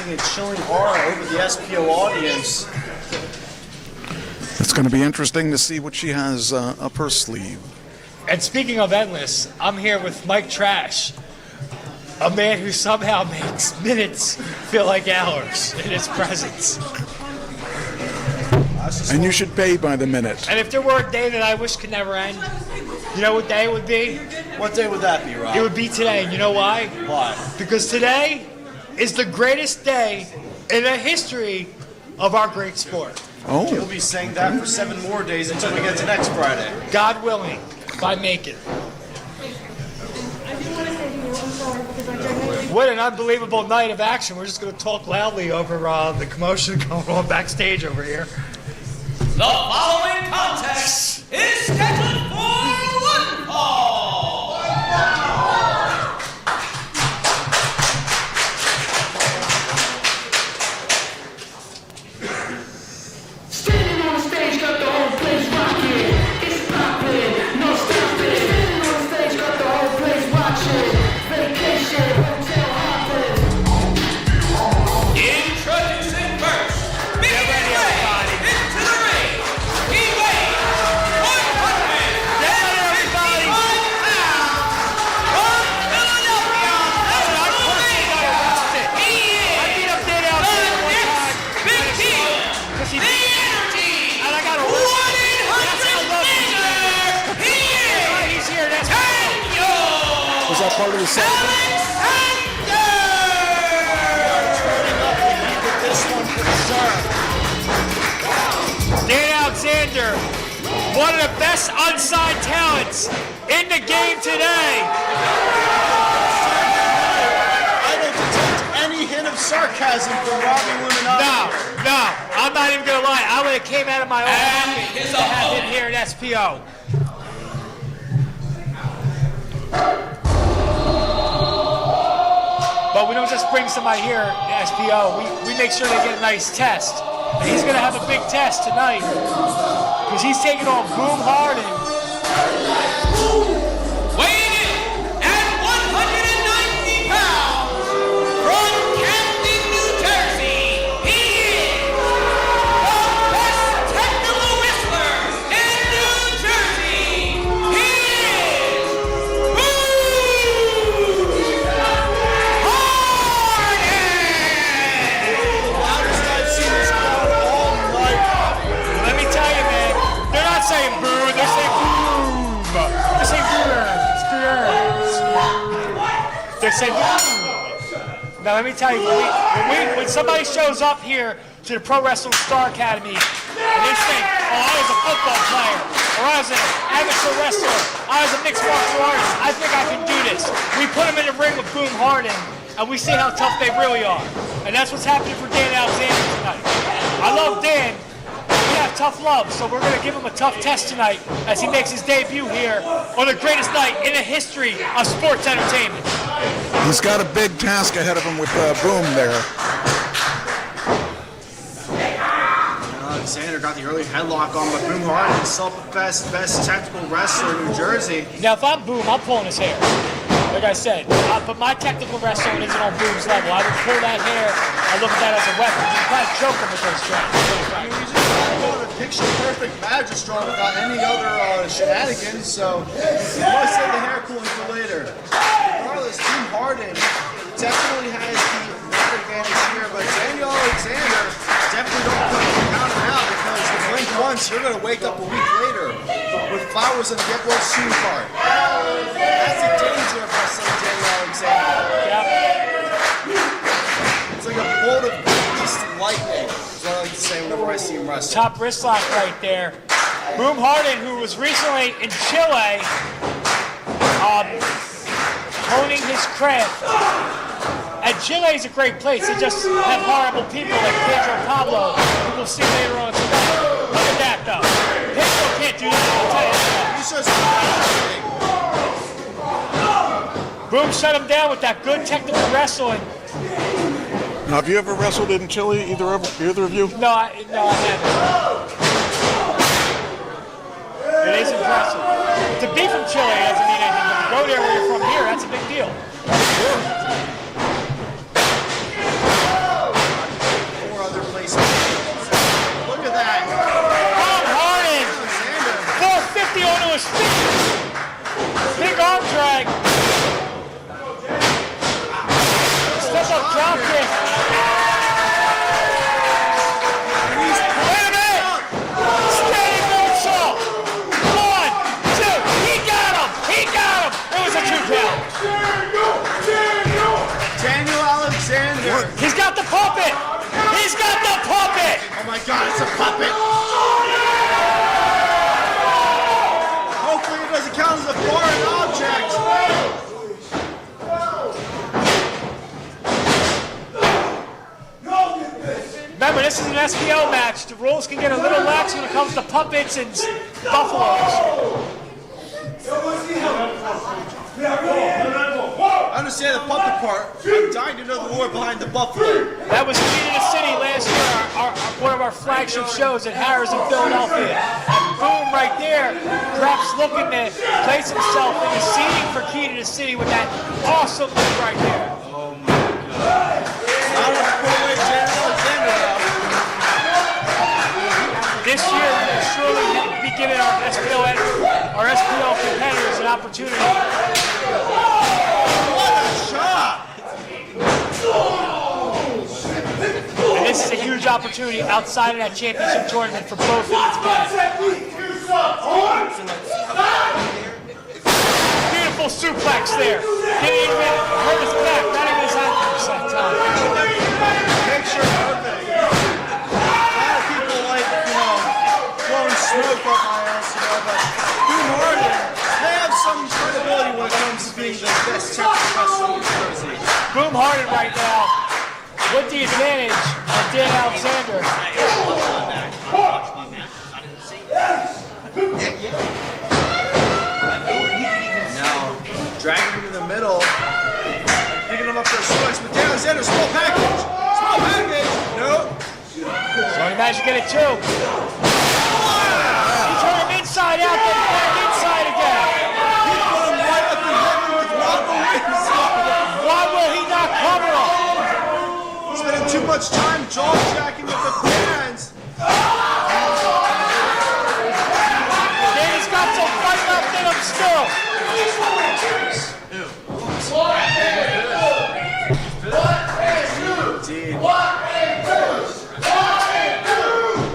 casting a chilling aura over the SPO audience. It's going to be interesting to see what she has up her sleeve. And speaking of endless, I'm here with Mike Trash, a man who somehow makes minutes feel like hours in his presence. And you should pay by the minute. And if there were a day that I wish could never end, you know what day it would be? What day would that be, Rob? It would be today. And you know why? Why? Because today is the greatest day in the history of our great sport. Oh. You'll be saying that for 7 more days until we get to next Friday. God willing, if I make it. What an unbelievable night of action. We're just going to talk loudly over the commotion going on backstage over here. The following contest is scheduled for one fall. Standing on the stage, got the whole place rocking. It's popping, no stopping. Standing on the stage, got the whole place watching. Vacation, hotel hopping. Introducing first, making his way into the ring. He weighs 155 pounds. From Philadelphia, Pennsylvania. He is the Big Deal. The Energy. 100 banger. He is Daniel. Was that part of the set? Dan Alexander, one of the best unsigned talents in the game today. I don't detect any hint of sarcasm from Robbie Luminati. No, I'm not even going to lie. I would have came out of my own And pocket his to have him opponent. here at SPO. But we don't just bring somebody here at SPO. We make sure they get a nice test. And he's going to have a big test tonight because he's taking on Boom Harden. Weighing in at 190 pounds from Camden, New Jersey, he is the best technical wrestler in New Jersey. He is Boom Loudest I've seen this crowd all night. Let me tell you, man, they're not saying boo, they're saying boom. They're saying boom. They're saying boom. Now let me tell you, when somebody shows up here to the Pro Wrestling Star Academy and they say, oh, I was a football player, or I was an amateur wrestler, I was a mixed martial artist, I think I can do this. We put them in the ring with Boom Harden, and we see how tough they really are. And that's what's happening for Dan Alexander tonight. I love Dan. We have tough love, so we're going to give him a tough test tonight as he makes his debut here on the greatest night in the history of sports entertainment. He's got a big task ahead of him with Boom there. Alexander got the early headlock on, but Boom Harden is still the best technical wrestler in New Jersey. Now, if I'm Boom, I'm pulling his hair. Like I said, but my technical wrestling isn't on Boom's level. I would pull that hair. I look at that as a weapon. You kind of choke him with those strands. He's just going a picture-perfect Magistron without any other shenanigans, so you must save the hair cooling for later. Regardless, Boom Harden definitely has the advantage here, but Daniel Alexander definitely don't count him out because if you blink once, you're going to wake up a week later with flowers on the Get Well Soon card. That's the danger of wrestling Daniel Alexander. It's like a bolt of greased lightning, is what I like to say whenever I see him wrestle. Top wrist lock right there. Boom Harden, who was recently in Chile, honing his craft. And Chile is a great place. They just have horrible people like Pedro Pablo, who we'll see later on tonight. Look at that, though. Pedro can't do that, I'll tell you that. He's just Boom shut him down with that good technical wrestling. Now, have you ever wrestled in Chile, either of you? No, I haven't. It is impressive. To be from Chile doesn't mean anything, but to go there where you're from here, that's a big deal. 2 count. Daniel Alexander. He's got the puppet. He's got the puppet. Oh my God, it's a puppet. Hopefully it doesn't count as a foreign object. Remember, this is an SPO match. The rules can get a little lax when it comes to puppets and buffaloes. I understand the puppet part. I'm dying to know the lore behind the buffalo. That was Key to the City last year, one of our flagship shows at Harris in Philadelphia. And boom, right there, perhaps looking to place himself in the seating for Key to the City with that awesome look right there. I don't have to put away Daniel Alexander though. This year, we will surely be giving our SPO competitors an opportunity. What a shot! And this is a huge opportunity outside of that championship tournament for both of these guys. Beautiful suplex there. Didn't even hurt his back, not even his ankles that time. Picture perfect. A lot of people like, blowing smoke up my ass, but Boom Harden, they have some credibility when it comes to being the best Texas wrestler in New Jersey. Boom Harden right now with the advantage of Dan Alexander. Now, dragging him to the middle, picking him up for a switch, but Dan Alexander, small package! Small package! Nope. So he managed to get it too. He turned him inside out, then back inside again. He put him right up in heaven with Robbo wings. Why will he not cover him? Spending too much time jaw-jacking with the fans. Danny's got some fight left in him still. Indeed.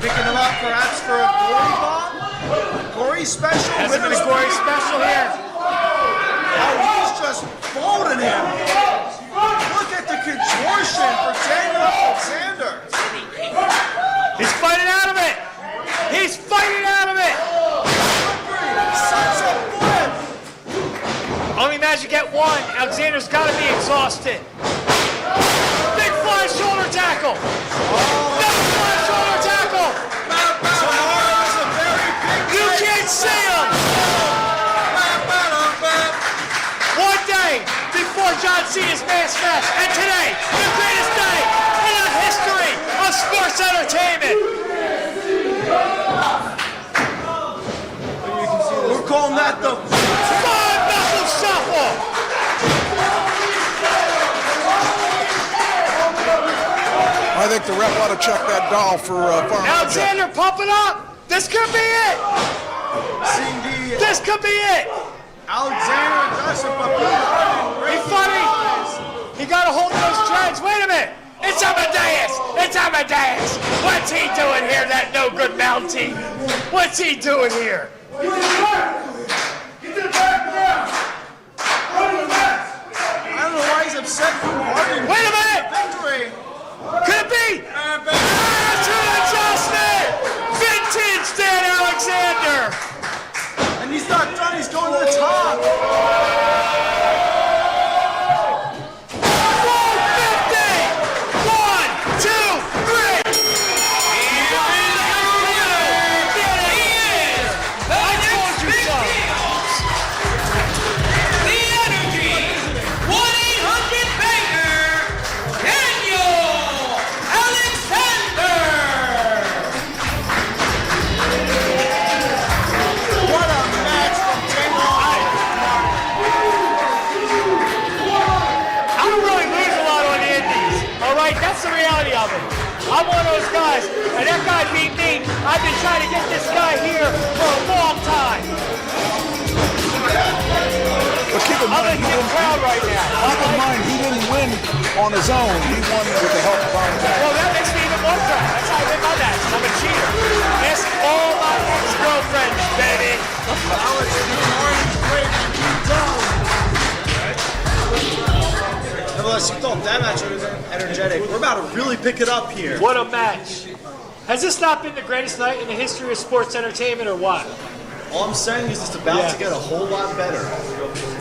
Picking him up perhaps for a gory bomb? Gory special? Hasn't been a gory special here. Oh, he's just folding him. Look at the contortion for Daniel Alexander. He's fighting out of it. He's fighting out of it. Sunset flip. Only managed to get one. Alexander's got to be exhausted. Big fly shoulder tackle. Big fly shoulder tackle. Tomorrow is a very big You day. can't see him. One day before John Cena's mass match, and today, the greatest day in the history of sports entertainment. We're calling that the Five knuckle shuffle. I think the ref ought to check that doll for foreign object. Alexander, pump it up. This could be it. seeing the This could be it. Alexander aggressive, but Boom Harden He's funny. He got a hold of those dreads. Wait a minute. It's Amadeus. It's Amadeus. What's he doing here, that no good Mountie? What's he doing here? Get to the background! Run to the back! I don't know why he's upset. Boom Harden. Wait a minute. Victory. Could it be? That's an adjustment. Vintage Dan Alexander. And he's not done. He's going to the top. 450. 1, 2, 3. I told you so. The Energy 1-800-BANGER, Daniel Alexander. What a match from Daniel I don't really lose a lot on the indies. All right, that's the reality of it. I'm one of those guys, and that guy beat me. I've been trying to get this guy here for a long time. But keep in I'm mind, in the crowd right now. keep in mind, he didn't win on his own. He won with the help of our Well, that makes me even more proud. That's how I win my match. I'm a cheater. Ask all my ex-girlfriends, baby. Alex, Boom Harden's great. He's done. you thought that match was energetic. We're about to really pick it up here. What a match. Has this not been the greatest night in the history of sports entertainment, or what? All I'm saying is it's about to get a whole lot better.